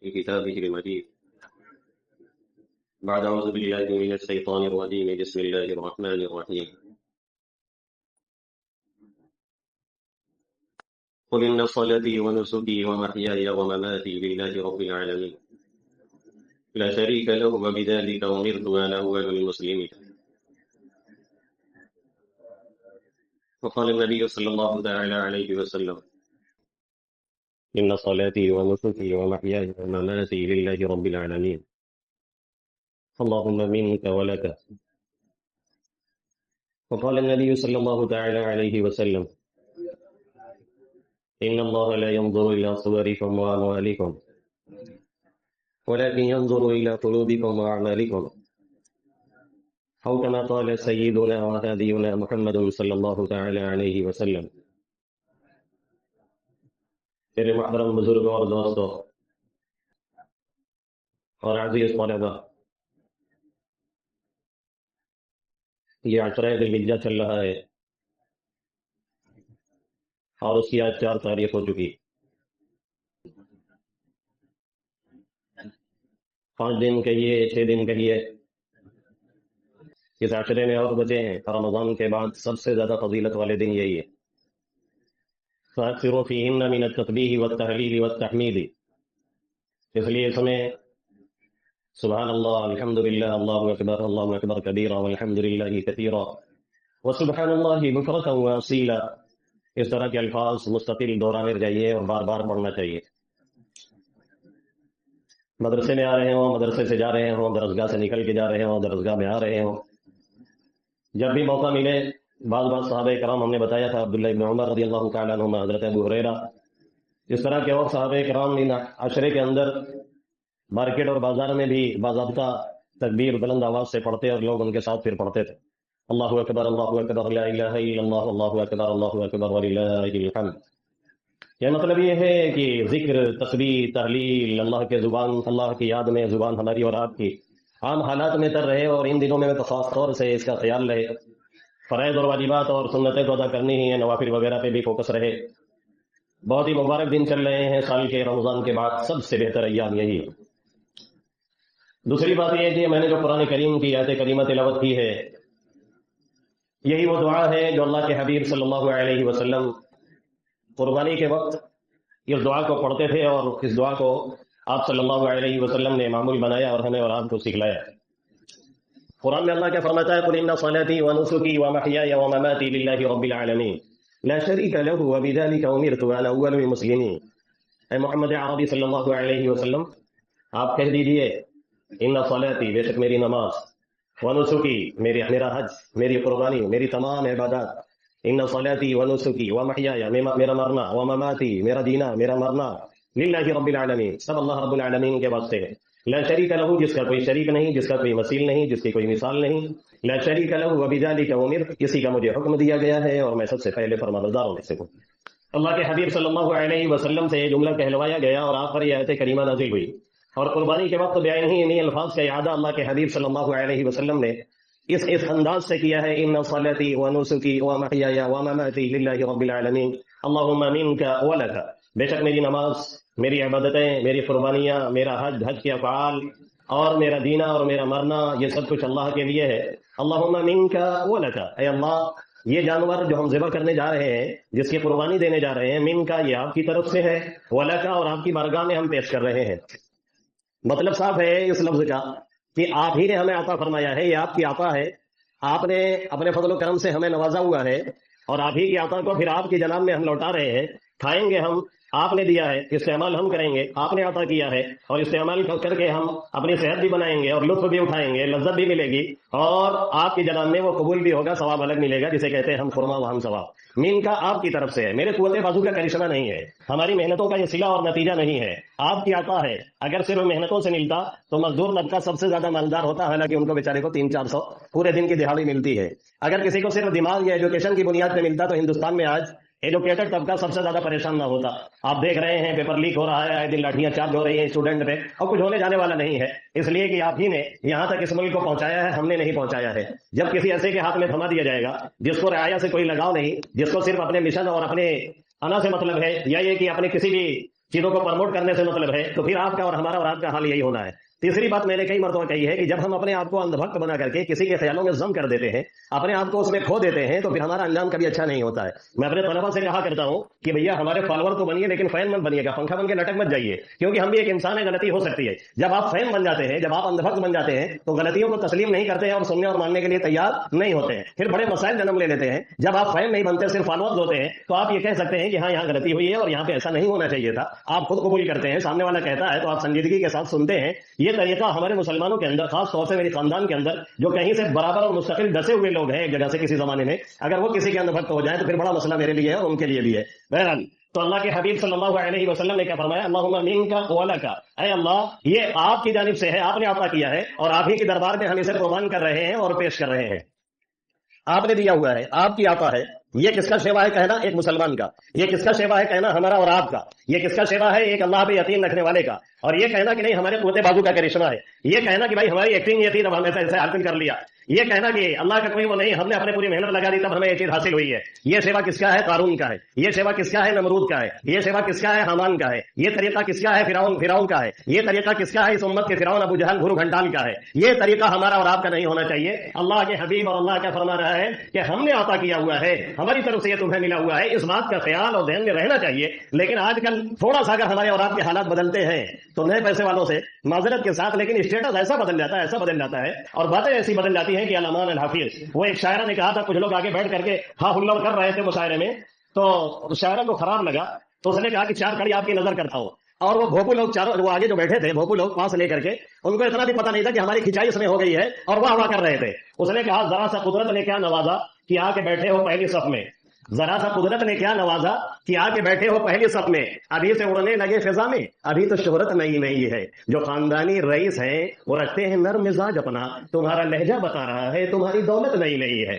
في كتابه المجيد. بعد أعوذ بالله من الشيطان الرجيم. بسم الله الرحمن الرحيم. قل إن صلاتي ونسكي ومحياي ومماتي لله رب العالمين لا شريك له وبذلك أمرت وأنا أول المسلمين. وقال النبي صلى الله تعالى عليه وسلم: إن صلاتي ونسكي ومحياي ومماتي لله رب العالمين اللهم منك ولك. وقال النبي صلى الله تعالى عليه وسلم: إن الله لا ينظر إلى صوركم وأموالكم ولكن ينظر إلى قلوبكم وأعمالكم، أو كما قال سيدنا وهادينا محمد صلی اللہ تعالی علیہ وسلم. میرے محترم بزرگوں اور دوستوں اور عزیز طلبہ، یہ عشرہ ذی الحجہ چل رہا ہے اور اس کی آج 4 تاریخ ہو چکی. 5 دن کہیے 6 دن کہیے، اس عشرے میں اور بچے ہیں. رمضان کے بعد سب سے زیادہ فضیلت والے دن یہی ہے. فَأَكْثِرُوا فِيهِنَّ مِنَ التَّسْبِيحِ وَالتَّهْلِيلِ وَالتَّحْمِيدِ. اس لیے اس میں سبحان اللہ، الحمدللہ، اللہ اکبر کبیرہ والحمدللہ کثیرہ وسبحان اللہ بکرۃ وأصیلا، اس طرح کے الفاظ مستقل دہرانے چاہیے اور بار بار پڑھنا چاہیے. مدرسے میں آ رہے ہوں، مدرسے سے جا رہے ہوں، درسگاہ سے نکل کے جا رہے ہوں، درسگاہ میں آ رہے ہوں، جب بھی موقع ملے. بعض صحابہ کرام ہم نے بتایا تھا، عبداللہ ابن عمر رضی اللہ تعالیٰ عنہما، حضرت ابو ہریرہ، اس طرح کے اور صحابہ کرام ان عشرے کے اندر مارکیٹ اور بازار میں بھی باضابطہ تکبیر بلند آواز سے پڑھتے اور لوگ ان کے ساتھ پھر پڑھتے تھے. اللہ اکبر لا الہ الا اللہ، اللہ اکبر وللہ الحمد. یہ مطلب یہ ہے کہ ذکر، تسبیح، تحلیل، اللہ کے زبان، اللہ کی یاد میں زبان ہماری اور آپ کی عام حالات میں تر رہے، اور ان دنوں میں تو خاص طور سے اس کا خیال رہے. فرائض اور واجبات اور سنتیں تو ادا کرنی ہی ہیں، نوافل وغیرہ پہ بھی فوکس رہے. بہت ہی مبارک دن چل رہے ہیں سال کے، رمضان کے بعد سب سے بہتر ایام یہی. دوسری بات یہ ہے کہ میں نے جو قرآن کریم کی آیت کریمہ تلاوت کی ہے، یہی وہ دعا ہے جو اللہ کے حبیب صلی اللہ علیہ وسلم قربانی کے وقت اس دعا کو پڑھتے تھے، اور اس دعا کو آپ صلی اللہ علیہ وسلم نے معمول بنایا اور ہمیں اور آپ کو سکھلایا. قرآن میں اللہ کیا فرماتا ہے؟ قل ان صلاتي ونسكي ومحياي ومماتي لله رب العالمين لا شريك له وبذلك امرت وانا اول المسلمين. اے محمد عربی صلی اللہ علیہ وسلم، آپ کہہ دیجئے ان صلاتی، بے شک میری نماز، ونسکی، میرا حج، میری قربانی، میری تمام عبادات، ان صلاتی ونسکی ومحیاي، میرا مرنا، ومماتی، میرا جینا، میرا مرنا، للہ رب العالمین، سب اللہ رب العالمین کے واسطے ہے. لا شریک لہ، جس کا کوئی شریک نہیں، جس کا کوئی مثیل نہیں، جس کی کوئی مثال نہیں. لا شریک لہ وبذلک امرت، اسی کا مجھے حکم دیا گیا ہے اور میں سب سے پہلے فرمانبرداروں میں سے ہوں. اللہ کے حبیب صلی اللہ علیہ وسلم سے یہ جملہ کہلوایا گیا اور آپ پر یہ آیت کریمہ نازل ہوئی، اور قربانی کے وقت بیان ہی انہی الفاظ کا اعادہ اللہ کے حبیب صلی اللہ علیہ وسلم نے اس انداز سے کیا ہے. ان صلاتی ونسکی ومحیاي ومماتی للہ رب العالمین اللہم منک ولک، بے شک میری نماز، میری عبادتیں، میری قربانیاں، میرا حج کے افعال، اور میرا جینا اور میرا مرنا، یہ سب کچھ اللہ کے لیے ہے. اللہم منک ولک، اے اللہ یہ جانور جو ہم ذبح کرنے جا رہے ہیں، جس کی قربانی دینے جا رہے ہیں، من کا یہ آپ کی طرف سے ہے، ولک اور آپ کی بارگاہ میں ہم پیش کر رہے ہیں. مطلب صاف ہے اس لفظ کا کہ آپ ہی نے ہمیں عطا فرمایا ہے، یہ آپ کی عطا ہے، آپ نے اپنے فضل و کرم سے ہمیں نوازا ہوا ہے، اور آپ ہی کی عطا کو پھر آپ کی جناب میں ہم لوٹا رہے ہیں. کھائیں گے ہم، آپ نے دیا ہے، استعمال ہم کریں گے، آپ نے عطا کیا ہے، اور استعمال کر کے ہم اپنی صحت بھی بنائیں گے اور لطف بھی اٹھائیں گے، لذت بھی ملے گی، اور آپ کی جناب میں وہ قبول بھی ہوگا، ثواب الگ ملے گا، جسے کہتے ہیں ہم خرما و ہم ثواب. مین کا آپ کی طرف سے ہے، میرے قوت بازو کا کرشمہ نہیں ہے، ہماری محنتوں کا یہ صلہ اور نتیجہ نہیں ہے، آپ کی عطا ہے. اگر صرف محنتوں سے ملتا تو مزدور طبقہ سب سے زیادہ مالدار ہوتا، حالانکہ ان کو بیچارے کو 300-400 پورے دن کی دہاڑی ملتی ہے. اگر کسی کو صرف دماغ یا ایجوکیشن کی بنیاد پہ ملتا تو ہندوستان میں آج ایجوکیٹڈ طبقہ سب سے زیادہ پریشان نہ ہوتا. آپ دیکھ رہے ہیں پیپر لیک ہو رہا ہے، آئے دن لاٹھیاں چارج ہو رہی ہیں اسٹوڈنٹ پہ، اور کچھ ہونے جانے والا نہیں ہے، اس لیے کہ آپ ہی نے یہاں تک اس ملک کو پہنچایا ہے، ہم نے نہیں پہنچایا ہے. جب کسی ایسے کے ہاتھ میں تھما دیا جائے گا جس کو رعایا سے کوئی لگاؤ نہیں، جس کو صرف اپنے مشن اور اپنے انا سے مطلب ہے، یا یہ کہ اپنے کسی بھی چیزوں کو پرموٹ کرنے سے مطلب ہے، تو پھر آپ کا اور ہمارا اور آپ کا حال یہی ہونا ہے۔ تیسری بات میں نے کئی مرتبہ کہی ہے کہ جب ہم اپنے آپ کو اندھ بھکت بنا کر کے کسی کے خیالوں میں ضم کر دیتے ہیں، اپنے آپ کو اس میں کھو دیتے ہیں، تو پھر ہمارا انجام کبھی اچھا نہیں ہوتا ہے۔ میں اپنے طلبا سے کہا کرتا ہوں کہ بھیا ہمارے فالوور تو بنیے لیکن فین مت بنیے گا، پنکھا بن کے لٹک مت جائیے، کیونکہ ہم بھی ایک انسان ہے، غلطی ہو سکتی ہے۔ جب آپ فین بن جاتے ہیں، جب آپ اندھ بھکت بن جاتے ہیں، تو غلطیوں کو تسلیم نہیں کرتے ہیں اور سننے اور ماننے کے لیے تیار نہیں ہوتے ہیں، پھر بڑے مسائل جنم لے لیتے ہیں۔ جب آپ فین نہیں بنتے، صرف فالوورز ہوتے ہیں، تو آپ یہ کہہ سکتے ہیں کہ ہاں یہاں غلطی ہوئی ہے اور یہاں پہ ایسا نہیں ہونا چاہیے تھا۔ آپ خود قبول کرتے ہیں، سامنے والا کہتا ہے تو آپ سنجیدگی کے ساتھ سنتے ہیں۔ یہ طریقہ ہمارے مسلمانوں کے اندر، خاص طور سے میری خاندان کے اندر جو کہیں سے برابر اور مستقل ڈسے ہوئے لوگ ہیں ایک جگہ سے کسی زمانے میں، اگر وہ کسی کے اندر بھکت ہو جائے تو پھر بڑا مسئلہ میرے لیے ہے اور ان کے لیے بھی ہے۔ بہرحال تو اللہ کے حبیب صلی اللہ علیہ وسلم نے کیا فرمایا؟ اللہم منک ولک، اے اللہ یہ آپ کی جانب سے ہے، آپ نے عطا کیا ہے اور آپ ہی کے دربار میں ہم اسے قربان کر رہے ہیں اور پیش کر رہے ہیں۔ آپ نے دیا ہوا ہے، آپ کی عطا ہے۔ یہ کس کا شیوا ہے کہنا؟ ایک مسلمان کا۔ یہ کس کا شیوا ہے کہنا؟ ہمارا اور آپ کا۔ یہ کس کا شیوا ہے؟ ایک اللہ پہ یقین رکھنے والے کا۔ اور یہ کہنا کہ نہیں ہمارے قوت بازو کا کرشمہ ہے، یہ کہنا کہ بھائی ہماری ایکٹنگ یہ تھی تب ہم ایسے حاصل کر لیا، یہ کہنا کہ اللہ کا کوئی وہ نہیں، ہم نے اپنے پوری محنت لگا دی تب ہمیں یہ چیز حاصل ہوئی ہے۔ یہ سیوا کس کا ہے؟ قارون کا ہے۔ یہ سیوا کس کا ہے؟ نمرود کا ہے۔ یہ سیوا کس کا ہے؟ حامان کا ہے۔ یہ طریقہ کس کا ہے؟ فرعون کا ہے۔ یہ طریقہ کس کا ہے؟ اس امت کے فرعون ابو جہل گھرو گھنٹال کا ہے۔ یہ طریقہ ہمارا اور آپ کا نہیں ہونا چاہیے۔ اللہ کے حبیب اور اللہ کا فرما رہا ہے کہ ہم نے عطا کیا ہوا ہے، ہماری طرف سے یہ تمہیں ملا ہوا ہے، اس بات کا خیال اور ذہن میں رہنا چاہیے۔ لیکن آج کل تھوڑا سا اگر ہمارے اور آپ کے حالات بدلتے ہیں تو نئے پیسے والوں سے معذرت کے ساتھ لیکن اسٹیٹس ایسا بدل جاتا ہے، ایسا بدل جاتا ہے اور باتیں ایسی بدل جاتی ہیں کہ الامان الحافظ۔ وہ ایک شاعرہ نے کہا تھا، کچھ لوگ آگے بیٹھ کر کے ہاں ہلو کر رہے تھے مشاعرے میں، تو شاعرہ کو خراب لگا تو اس نے کہا کہ 4 کڑی آپ کی نظر کرتا ہوں۔ اور وہ بھوپو لوگ چاروں، وہ آگے جو بیٹھے تھے بھوپو لوگ پاس لے کر کے، ان کو اتنا بھی پتا نہیں تھا کہ ہماری کھچائی اس میں ہو گئی ہے اور وہ ہوا کر رہے تھے۔ اس نے کہا ذرا سا قدرت نے کیا نوازا کہ آ کے بیٹھے ہو پہلی صف میں، ذرا سا قدرت نے کیا نوازا کہ آ کے بیٹھے ہو پہلی صف میں، ابھی سے اڑنے لگے فضا میں، ابھی تو شہرت نئی نئی ہے، جو خاندانی رئیس ہیں وہ رکھتے ہیں نرم مزاج اپنا، تمہارا لہجہ بتا رہا ہے تمہاری دولت نئی نئی ہے۔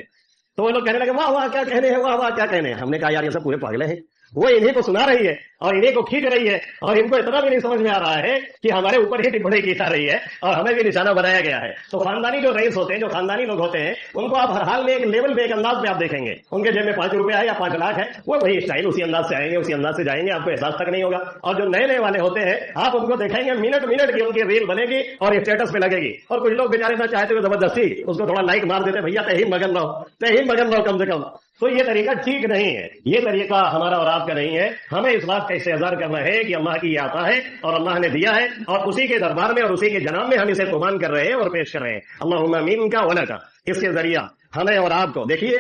تو وہ لوگ کہنے لگے واہ واہ کیا کہنے ہیں، واہ واہ کیا کہنے ہیں۔ ہم نے کہا یار یہ سب پورے پاگلے ہیں، وہ انہیں کو سنا رہی ہے اور انہیں کو کھینچ رہی ہے اور ان کو اتنا بھی نہیں سمجھ میں آ رہا ہے کہ ہمارے اوپر ہی ٹپڑی کی جا رہی ہے اور ہمیں بھی نشانہ بنایا گیا ہے۔ تو خاندانی جو رئیس ہوتے ہیں، جو خاندانی لوگ ہوتے ہیں، ان کو آپ ہر حال میں ایک لیول پہ، ایک انداز پہ آپ دیکھیں گے، ان کے جیب میں 5 روپے ہے یا 5 لاکھ ہے، وہ وہی اسٹائل اسی انداز سے آئیں گے، اسی انداز سے جائیں گے، آپ کو احساس تک نہیں ہوگا۔ اور جو نئے نئے والے ہوتے ہیں آپ ان کو دیکھیں گے منٹ منٹ کی ان کی ریل بنے گی اور اسٹیٹس پہ لگے گی، اور کچھ لوگ بیچارے نہ چاہتے ہوئے زبردستی اس کو تھوڑا لائک مار دیتے، بھیا تہی مگن رہو کم سے کم۔ تو یہ طریقہ ٹھیک نہیں ہے، یہ طریقہ ہمارا اور آپ کا نہیں ہے۔ ہمیں اس بات کا استحضار کرنا ہے کہ اللہ کی یہ عطا ہے اور اللہ نے دیا ہے اور اسی کے دربار میں اور اسی کے جناب میں ہم اسے قربان کر رہے ہیں اور پیش کر رہے ہیں۔ اللہم منک ولک، اس کے ذریعہ ہمیں اور آپ کو۔ دیکھیے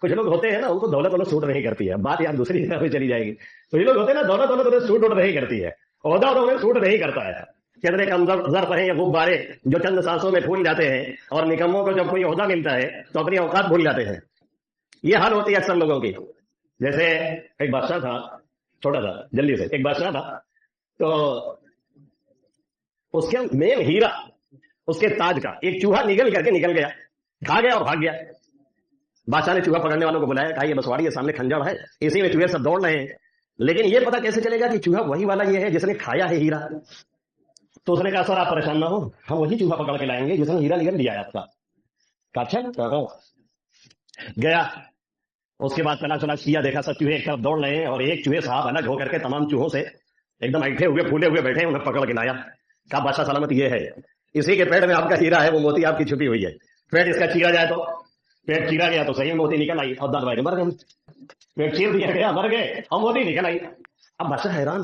کچھ لوگ ہوتے ہیں نا، ان کو دولت سوٹ نہیں کرتی ہے، بات یار دوسری جگہ پہ چلی جائے گی۔ کچھ لوگ ہوتے ہیں نا دولت سوٹ نہیں کرتی ہے، عہدہ انہیں سوٹ نہیں کرتا ہے۔ کتنے کم ظرف ہیں یا غبارے جو چند سانسوں میں پھول جاتے ہیں، اور نکموں کو جب کوئی عہدہ ملتا ہے تو اپنی اوقات بھول جاتے ہیں۔ یہ حال ہوتی ہے اکثر لوگوں کی۔ جیسے ایک بادشاہ تھا، چھوٹا تھا، جلدی سے، ایک بادشاہ تھا، تو اس کے مین ہیرا، اس کے تاج کا ایک چوہا نگل گیا، کھا گیا اور بھاگ گیا۔ بادشاہ نے چوہا پکڑنے والوں کو بلایا، کہا یہ بسواڑی ہے، سامنے کھنجر ہے، اسی میں چوہے سب دوڑ رہے ہیں، لیکن یہ پتا کیسے چلے گا کہ چوہا وہی والا یہ ہے جس نے کھایا ہے ہیرا؟ تو اس نے کہا سر آپ پریشان نہ ہو، ہم وہی چوہا پکڑ کے لائیں گے جس نے ہیرا نگل لیا ہے آپ کا۔ اچھا گیا، اس کے بعد تلاش کیا، دیکھا سب چوہے ایک طرف دوڑ رہے ہیں اور ایک چوہے صاحب الگ ہو کر کے تمام چوہوں سے ایک دم ایٹھے ہوئے پھولے ہوئے بیٹھے، انہیں پکڑ کے لایا۔ کہا بادشاہ سلامت یہ ہے، اسی کے پیٹ میں آپ کا ہیرا ہے، وہ موتی آپ کی چھپی ہوئی ہے، پیٹ اس کا چیرا جائے تو، پیٹ چیرا گیا تو صحیح موتی نکل آئی اور دانت بھائی مر گئے، پیٹ چیر دیا گیا مر گئے اور موتی نکل آئی۔ اب بادشاہ حیران،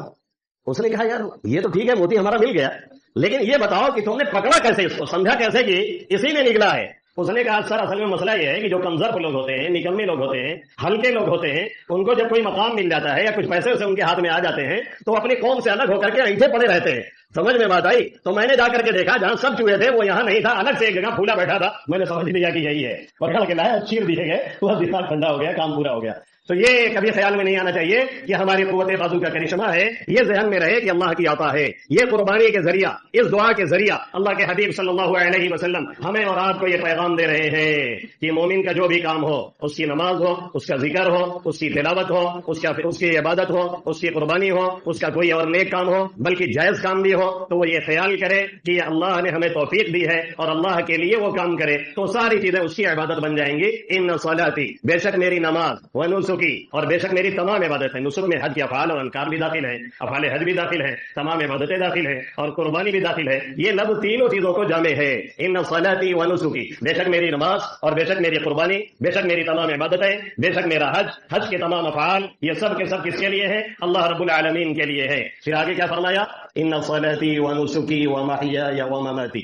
اس نے کہا یار یہ تو ٹھیک ہے موتی ہمارا مل گیا، لیکن یہ بتاؤ کہ تم نے پکڑا کیسے، اس کو سمجھا کیسے کہ اسی میں نکلا ہے؟ اس نے کہا سر اصل میں مسئلہ یہ ہے کہ جو کمزور لوگ ہوتے ہیں، نکمے لوگ ہوتے ہیں، ہلکے لوگ ہوتے ہیں، ان کو جب کوئی مقام مل جاتا ہے یا کچھ پیسے اسے ان کے ہاتھ میں آ جاتے ہیں تو اپنی قوم سے الگ ہو کر کے اینٹھے پڑے رہتے ہیں۔ سمجھ میں بات آئی؟ تو میں نے جا کر کے دیکھا جہاں سب چوہے تھے وہ یہاں نہیں تھا، الگ سے ایک جگہ پھولا بیٹھا تھا، میں نے سمجھ لیا کہ یہی ہے، پکڑ کے لایا، چیر دیے گئے، وہ دماغ ٹھنڈا ہو گیا، کام پورا ہو گیا۔ تو یہ کبھی خیال میں نہیں آنا چاہیے کہ ہماری قوت بازو کا کرشمہ ہے، یہ ذہن میں رہے کہ اللہ کی عطا ہے۔ یہ قربانی کے ذریعہ، اس دعا کے ذریعہ اللہ کے حبیب صلی اللہ علیہ وسلم ہمیں اور آپ کو یہ پیغام دے رہے ہیں کہ مومن کا جو بھی کام ہو، اس کی نماز ہو، اس کا ذکر ہو، اس کی تلاوت ہو، اس کی عبادت ہو، اس کی قربانی ہو، اس کا کوئی اور نیک کام ہو، بلکہ جائز کام بھی ہو، تو وہ یہ خیال کرے کہ اللہ نے ہمیں توفیق دی ہے اور اللہ کے لیے وہ کام کرے، تو ساری چیزیں اس کی عبادت بن جائیں گی۔ ان صلاتی، بے شک میری نماز، ونسکی، ونسکی، اور بے شک میری تمام عبادتیں، نسک میں حج کے افعال اور انکار بھی داخل ہیں، افعال حج بھی داخل ہیں، تمام عبادتیں داخل ہیں اور قربانی بھی داخل ہے۔ یہ لفظ تینوں چیزوں کو جامع ہے، ان صلاتی و نسکی، بے شک میری نماز اور بے شک میری قربانی، بے شک میری تمام عبادتیں، بے شک میرا حج کے تمام افعال، یہ سب کے سب کس کے لیے ہے؟ اللہ رب العالمین کے لیے ہے۔ پھر آگے کیا فرمایا؟ ان صلاتی و نسکی و محیای و مماتی،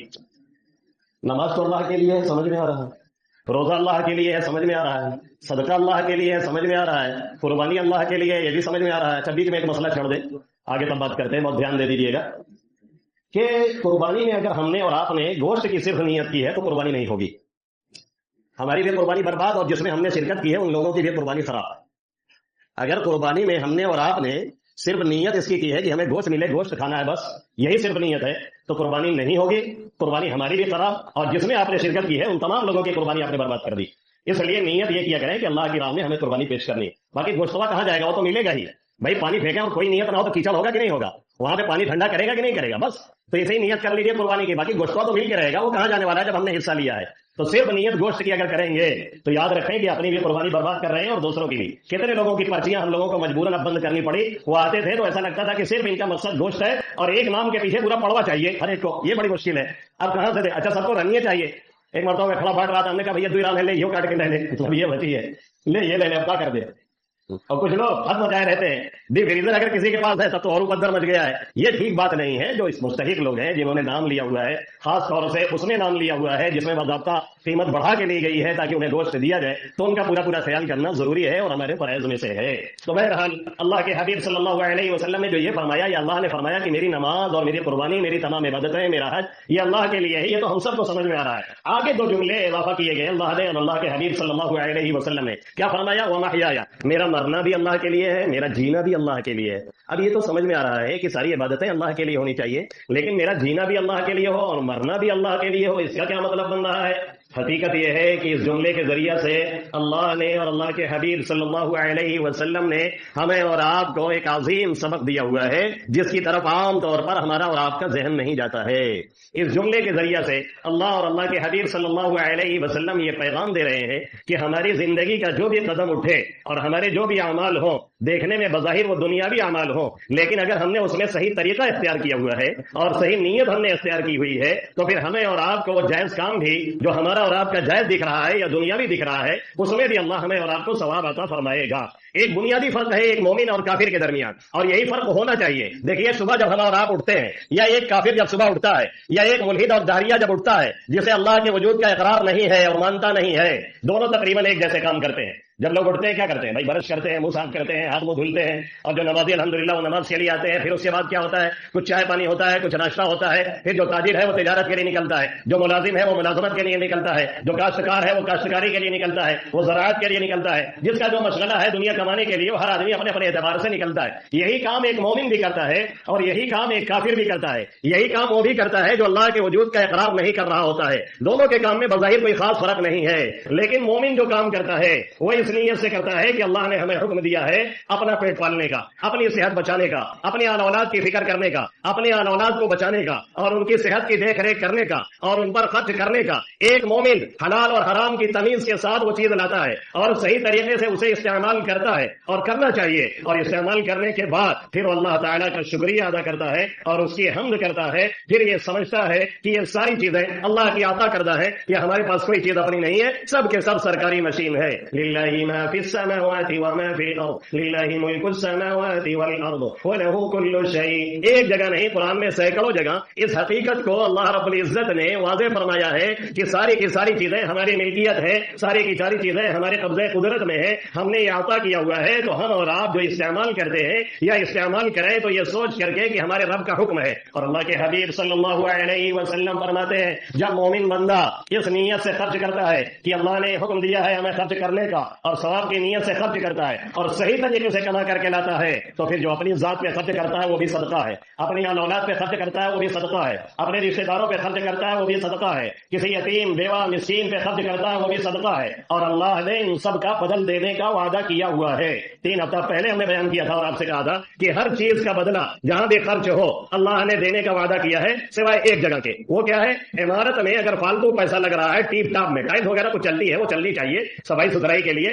نماز تو اللہ کے لیے ہے، سمجھ میں آ رہا ہے، روزہ اللہ کے لیے ہے، سمجھ میں آ رہا ہے، صدقہ اللہ کے لیے ہے، سمجھ میں آ رہا ہے، قربانی اللہ کے لیے، یہ بھی سمجھ میں آ رہا ہے۔ اچھا بیچ میں ایک مسئلہ چھوڑ دیں، آگے تب بات کرتے ہیں، بہت دھیان دے دیجیے گا کہ قربانی میں اگر ہم نے اور آپ نے گوشت کی صرف نیت کی ہے تو قربانی نہیں ہوگی، ہماری بھی قربانی برباد، اور جس میں ہم نے شرکت کی ہے ان لوگوں کی بھی قربانی خراب۔ اگر قربانی میں ہم نے اور آپ نے صرف نیت اس کی ہے کہ ہمیں گوشت ملے، گوشت کھانا ہے، بس یہی صرف نیت ہے، تو قربانی نہیں ہوگی، قربانی ہماری بھی خراب، اور جس میں آپ نے شرکت کی ہے ان تمام لوگوں کی قربانی آپ نے برباد کر دی۔ اس لیے نیت یہ کیا کریں کہ اللہ کی راہ میں ہمیں قربانی پیش کرنی ہے، باقی گوشتوا کہاں جائے گا، وہ تو ملے گا ہی۔ بھائی پانی پھینکیں اور کوئی نیت نہ ہو تو کیچڑ ہوگا کہ نہیں ہوگا، وہاں پہ پانی ٹھنڈا کرے گا کہ نہیں کرے گا، بس تو اسے ہی نیت کر لیجیے قربانی کی، باقی گوشتوا تو مل کے رہے گا، وہ کہاں جانے والا ہے جب ہم نے حصہ لیا ہے۔ تو صرف نیت گوشت کی اگر کریں گے تو یاد رکھیں کہ اپنی بھی قربانی برباد کر رہے ہیں اور دوسروں کی بھی۔ کتنے لوگوں کی پرچیاں ہم لوگوں کو مجبوراً اب بند کرنی پڑی، وہ آتے تھے تو ایسا لگتا تھا کہ صرف ان کا مقصد گوشت ہے اور ایک نام کے پیچھے پورا پڑوا چاہیے ہر ایک کو، یہ بڑی مشکل ہے۔ اب کہاں سے دے؟ اچھا سب کو رنیے چاہیے۔ ایک مرتبہ میں کھڑا پھاٹ رہا تھا، ہم نے کہا بھیا دو رام ہے، لے یہ کاٹ کے لے لے، مطلب یہ بچی ہے، لے یہ لے لے، اب کیا کر دے۔ اور کچھ لوگ حد مچائے رہتے ہیں، ڈیپ فریزر اگر کسی کے پاس ہے تب تو اور قدر مچ گیا ہے۔ یہ ٹھیک بات نہیں ہے۔ جو اس مستحق لوگ ہیں جنہوں نے نام لیا ہوا ہے، خاص طور سے اس نے نام لیا ہوا ہے جس میں باضابطہ قیمت بڑھا کے لی گئی ہے تاکہ انہیں گوشت دیا جائے، تو ان کا پورا خیال کرنا ضروری ہے اور ہمارے فرائض میں سے ہے۔ تو بہرحال اللہ کے حبیب صلی اللہ علیہ وسلم نے جو یہ فرمایا، یہ اللہ نے فرمایا کہ میری نماز اور میری قربانی، میری تمام عبادتیں، میرا حج، یہ اللہ کے لیے ہے۔ یہ تو ہم سب کو سمجھ میں آ رہا ہے۔ آگے دو جملے اضافہ کیے گئے اللہ نے اور اللہ کے حبیب صلی اللہ علیہ وسلم نے کیا فرمایا؟ ومحیایا، میرا مرنا بھی اللہ کے لیے ہے، میرا جینا بھی اللہ کے لیے ہے۔ اب یہ تو سمجھ میں آ رہا ہے کہ ساری عبادتیں اللہ کے لیے ہونی چاہیے، لیکن میرا جینا بھی اللہ کے لیے ہو اور مرنا بھی اللہ کے لیے ہو، اس کا کیا مطلب بن رہا ہے؟ حقیقت یہ ہے کہ اس جملے کے ذریعے سے اللہ نے اور اللہ کے حبیب صلی اللہ علیہ وسلم نے ہمیں اور آپ کو ایک عظیم سبق دیا ہوا ہے جس کی طرف عام طور پر ہمارا اور آپ کا ذہن نہیں جاتا ہے۔ اس جملے کے ذریعے سے اللہ اور اللہ کے حبیب صلی اللہ علیہ وسلم یہ پیغام دے رہے ہیں کہ ہماری زندگی کا جو بھی قدم اٹھے اور ہمارے جو بھی اعمال ہوں، دیکھنے میں بظاہر وہ دنیاوی اعمال ہوں، لیکن اگر ہم نے اس میں صحیح طریقہ اختیار کیا ہوا ہے اور صحیح نیت ہم نے اختیار کی ہوئی ہے، تو پھر ہمیں اور آپ کو وہ جائز کام بھی جو ہمارا اور آپ کا جائز دکھ رہا ہے یا دنیاوی دکھ رہا ہے، اس میں بھی اللہ ہمیں اور آپ کو ثواب عطا فرمائے گا۔ ایک بنیادی فرق ہے ایک مومن اور کافر کے درمیان، اور یہی فرق ہونا چاہیے۔ دیکھیے صبح جب ہم اور آپ اٹھتے ہیں، یا ایک کافر جب صبح اٹھتا ہے، یا ایک ملحد اور داہریہ جب اٹھتا ہے جسے اللہ کے وجود کا اقرار نہیں ہے اور مانتا نہیں ہے، دونوں تقریباً ایک جیسے کام کرتے ہیں۔ جب لوگ اٹھتے ہیں کیا کرتے ہیں؟ بھائی برش کرتے ہیں، منہ صاف کرتے ہیں، ہاتھ منہ دھلتے ہیں، اور جو نمازی الحمدللہ وہ نماز کے لیے آتے ہیں۔ پھر اس کے بعد کیا ہوتا ہے؟ کچھ چائے پانی ہوتا ہے، کچھ ناشتہ ہوتا ہے، پھر جو تاجر ہے وہ تجارت کے لیے نکلتا ہے، جو ملازم ہے وہ ملازمت کے لیے نکلتا ہے، جو کاشتکار ہے وہ کاشتکاری کے لیے نکلتا ہے، وہ زراعت کے لیے نکلتا ہے، جس کا جو مشغلہ ہے دنیا کمانے کے لیے، وہ ہر آدمی اپنے اپنے اعتبار سے نکلتا ہے۔ یہی کام ایک مومن بھی کرتا ہے اور یہی کام ایک کافر بھی کرتا ہے۔ یہی کام وہ بھی کرتا ہے جو اللہ کے وجود کا اقرار نہیں کر رہا ہوتا ہے۔ دونوں کے کام میں بظاہر کوئی خاص فرق نہیں ہے، لیکن مومن جو کام کرتا ہے وہ اس نیت سے کرتا ہے کہ اللہ نے ہمیں حکم دیا ہے اپنا پیٹ پالنے کا، اپنی صحت بچانے کا، اپنے آن اولاد کی فکر کرنے کا، اپنے آن اولاد کو بچانے کا اور ان کی صحت کی دیکھ ریکھ کرنے کا اور ان پر خرچ کرنے کا۔ ایک مومن حلال اور حرام کی تمیز کے ساتھ وہ چیز لاتا ہے اور صحیح طریقے سے اسے استعمال کرتا ہے اور کرنا چاہیے، اور استعمال کرنے کے بعد پھر وہ اللہ تعالیٰ کا شکریہ ادا کرتا ہے اور اس کی حمد کرتا ہے۔ پھر یہ سمجھتا ہے کہ یہ ساری چیزیں اللہ کی عطا کردہ ہے، یہ ہمارے پاس کوئی چیز اپنی نہیں ہے، سب کے سب سرکاری مشین ہے۔ للہ ما فی السماوات وما فی الارض للہ ملک السماوات والارض وله كل شیء۔ ایک جگہ نہیں، قرآن میں سینکڑوں جگہ اس حقیقت کو اللہ رب العزت نے واضح فرمایا ہے کہ ساری کی ساری چیزیں ہماری ملکیت ہے، ساری کی ساری چیزیں ہمارے قبضے قدرت میں ہے، ہم نے یہ عطا کیا ہوا ہے۔ تو ہم اور آپ جو استعمال کرتے ہیں یا استعمال کریں تو یہ سوچ کر کے کہ ہمارے رب کا حکم ہے، اور اللہ کے حبیب صلی اللہ علیہ وسلم فرماتے ہیں جب مومن بندہ اس نیت سے خرچ کرتا ہے کہ اللہ نے حکم دیا ہے ہمیں خرچ کرنے کا اور ثواب کی نیت سے خرچ کرتا ہے اور صحیح طریقے سے کما کر کے لاتا ہے، تو پھر جو اپنی ذات پہ خرچ کرتا ہے وہ بھی صدقہ ہے، اپنی اولاد پہ خرچ کرتا ہے وہ بھی صدقہ ہے، اپنے رشتے داروں پہ خرچ کرتا ہے وہ بھی صدقہ ہے، کسی یتیم بیوہ مسکین پہ خرچ کرتا ہے وہ بھی صدقہ ہے، اور اللہ نے ان سب کا بدل دینے کا وعدہ کیا ہوا ہے۔ 3 ہفتہ پہلے ہم نے بیان کیا تھا اور آپ سے کہا تھا کہ ہر چیز کا بدلہ جہاں بھی خرچ ہو اللہ نے دینے کا وعدہ کیا ہے، سوائے ایک جگہ کے۔ وہ کیا ہے؟ عمارت میں اگر فالتو پیسہ لگ رہا ہے، ٹیپ ٹاپ میں ٹائل وغیرہ کچھ چلتی ہے، وہ چلنی چاہیے صفائی ستھرائی کے لیے،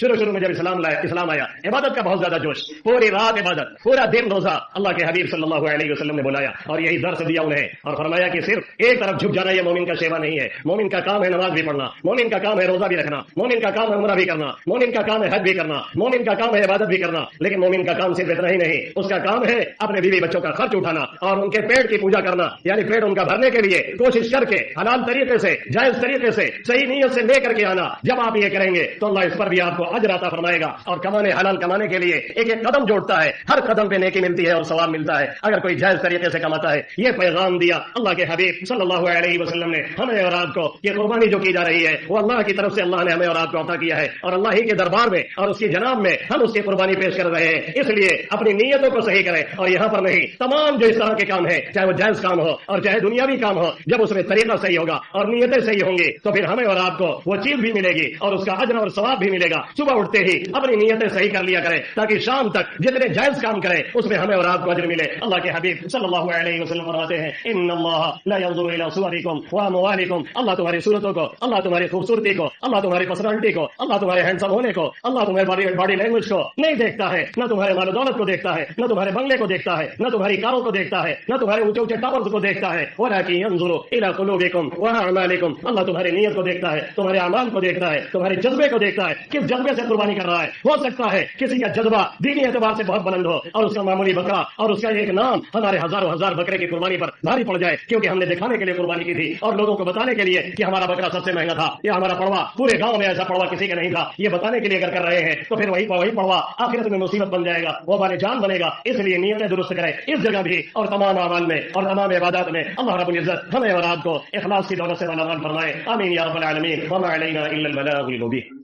شروع میں جب اسلام آیا, عبادت کا بہت زیادہ جوش, پوری رات عبادت, پورا دن روزہ اللہ کے حبیب صلی اللہ علیہ وسلم نے بلایا اور یہی درس دیا انہیں, اور فرمایا کہ صرف ایک طرف جھک جانا یہ مومن کا شیوا نہیں ہے. مومن کا کام ہے نماز بھی پڑھنا, مومن کا کام ہے روزہ بھی رکھنا, مومن کا کام ہے عمرہ بھی کرنا, مومن کا کام ہے حج بھی کرنا, مومن کا کام ہے عبادت بھی کرنا. لیکن مومن کا کام صرف اتنا ہی نہیں, اس کا کام ہے اپنے بیوی بچوں کا خرچ اٹھانا اور ان کے پیٹ کی پوجا کرنا, یعنی پیٹ ان کا بھرنے کے لیے کوشش کر کے حلال طریقے سے, جائز طریقے سے, صحیح نیت سے لے کر کے آنا. جب آپ یہ کریں گے تو اللہ اس پر بھی آپ کو اجر عطا فرمائے گا, اور حلال کمانے کے لیے ایک ایک قدم جوڑتا ہے, ہر قدم پہ نیکی ملتی ہے اور ثواب ملتا ہے اگر کوئی جائز طریقے سے کماتا ہے. یہ پیغام دیا اللہ کے حبیب صلی اللہ علیہ وسلم نے ہمیں اور آپ کو. یہ قربانی جو کی جا رہی ہے وہ اللہ کی طرف سے اللہ نے ہمیں اور آپ کو عطا کیا ہے, اور اللہ ہی کے دربار میں اور اس کی جناب میں ہم اس کی قربانی پیش کر رہے ہیں. اس لیے اپنی نیتوں کو صحیح کریں, اور یہاں پر نہیں, تمام جو اس طرح کے کام ہیں, چاہے وہ جائز کام ہو اور چاہے دنیاوی کام ہو, جب اس میں طریقہ صحیح ہوگا اور نیتیں صحیح ہوں گی تو پھر ہمیں اور آپ کو وہ چیز بھی ملے گی اور اس کا اجر اور ثواب بھی ملے گا. صبح اٹھتے ہی اپنی نیتیں صحیح کر لیا کریں تاکہ شام تک جتنے جائز کام کریں اس میں ہمیں اور آپ کو اجر ملے. اللہ کے حبیب صلی اللہ علیہ وسلم فرماتے ہیں ان اللہ لا ينظر الى صوركم واموالكم, اللہ تمہاری صورتوں کو, اللہ تمہاری خوبصورتی کو, اللہ تمہاری پرسنالٹی کو, اللہ تمہارے ہینڈسم ہونے کو, اللہ تمہارے باڈی لینگویج کو نہیں دیکھتا ہے, نہ تمہارے مال و دولت کو دیکھتا ہے, نہ تمہارے بنگلے کو دیکھتا ہے, نہ تمہاری کاروں کو دیکھتا ہے, نہ تمہارے اونچے اونچے ٹاورز کو دیکھتا ہے, ولكن ينظر الى قلوبكم واعمالكم, اللہ تمہاری نیت کو دیکھتا ہے, تمہارے اعمال کو دیکھتا ہے, تمہارے جذبے کو دیکھتا ہے, کس جذبے سے قربانی کر رہا ہے. ہو سکتا ہے کسی کا جذبہ دینی اعتبار سے بہت بلند ہو اور اس کا معمولی بکرا اور اس کا ایک نام ہمارے ہزاروں ہزار بکرے کی قربانی پر بھاری پڑ جائے, کیونکہ ہم نے دکھانے کے لیے قربانی کی تھی اور لوگوں کو بتانے کے لیے کہ ہمارا بکرا سب سے مہنگا تھا, یا ہمارا پڑوا پورے گاؤں میں ایسا پڑوا کسی کا نہیں تھا. یہ بتانے کے لیے اگر کر رہے ہیں تو پھر وہی پڑوا آخرت میں مصیبت بن جائے گا, وہ ہمارے جان بنے گا. اس لیے نیتیں درست کریں اس جگہ بھی اور تمام اعمال میں اور تمام عبادات میں. اللہ رب العزت ہمیں اور آپ کو اخلاص کی دولت سے مالامال فرمائے. آمین یا رب العالمین. وما علینا الا البلاغ المبین.